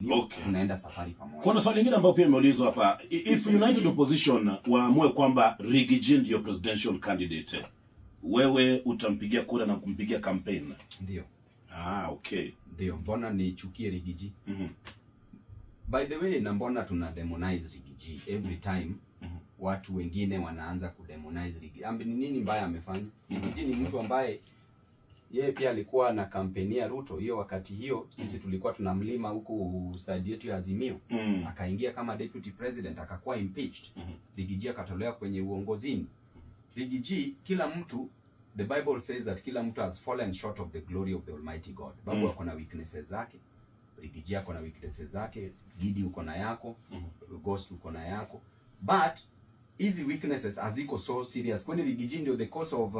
Okay. Tunaenda safari pamoja. Kuna swali lingine ambalo pia imeulizwa hapa. If United Opposition waamue kwamba Riggy ndio presidential candidate, wewe utampigia kura na kumpigia campaign? Ndio. Okay. Ndio. Mbona nichukie Riggy? By the way, na mbona tuna demonize Riggy every time? Watu wengine wanaanza kudemonize Riggy. Ni nini mbaya amefanya? Riggy ni mtu ambaye yeye pia alikuwa na kampeni ya Ruto. Hiyo wakati hiyo sisi tulikuwa tunamlima huku side yetu ya Azimio. Akaingia kama deputy president, akakuwa impeached. Riggy akatolewa kwenye uongozini. Riggy, kila mtu, the Bible says that kila mtu has fallen short of the glory of the Almighty God. Babu ako na weaknesses zake. Riggy ako na weaknesses zake. Gidi uko na yako. Ghost uko na yako. But hizi weaknesses haziko so serious. Kwani Riggy ndio the cause of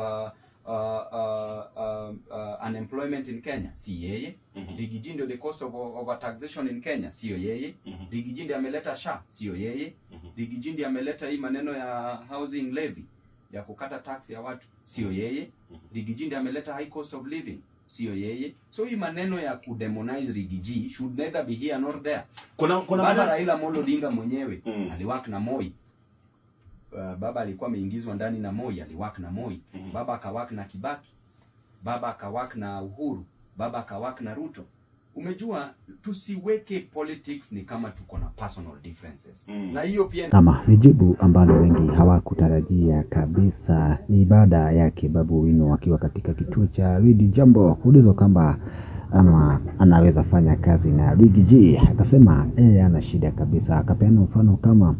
unemployment in Kenya? Si yeye. Riggy ndio the cost of taxation in Kenya? Sio yeye. Riggy ndio ameleta SHA? Sio yeye. Riggy ndio ameleta hii maneno ya housing levy ya kukata tax ya watu? Sio yeye. Riggy ndio ameleta high cost of living? Sio yeye. So hii maneno ya kudemonize Riggy should neither be here nor there. Kuna Raila Amolo Odinga mwenyewe aliwork na Moi. Baba alikuwa ameingizwa ndani na Moi, aliwork na Moi. Baba akawork na Kibaki. Baba akawork na Uhuru. Baba akawork na Ruto. Umejua, tusiweke politics ni kama tuko na personal differences. Na hiyo pia kama ni jibu ambalo wengi hawakutarajia kabisa. Ni baada yake Babu Owino akiwa katika kituo cha Radio Jambo kuulizwa kwamba ama anaweza fanya kazi na Riggy, akasema ana shida kabisa. Akapeana mfano kama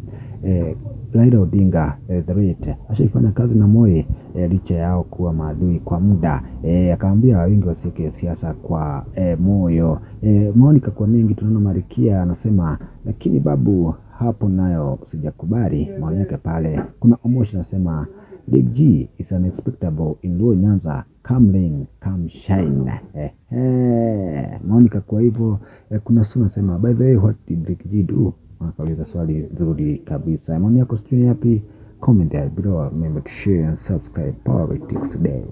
Raila Odinga the Great ashaifanya kazi na Moi licha yao kuwa maadui kwa muda. Akaambia wengi wasike siasa kwa moyo. Maoni kwa mengi. Tunaona Marikia anasema lakini Babu hapo nayo sijakubali maoni yake pale. Kuna Omosh anasema Riggy is unexpectable in Luo Nyanza, come rain come shine. Maoni kwa hivyo. Kuna Suna anasema by the way what did Riggy do? Akauliza swali nzuri kabisa. Maoni yako sijui yapi? Comment below. Remember to share and subscribe Politics Today.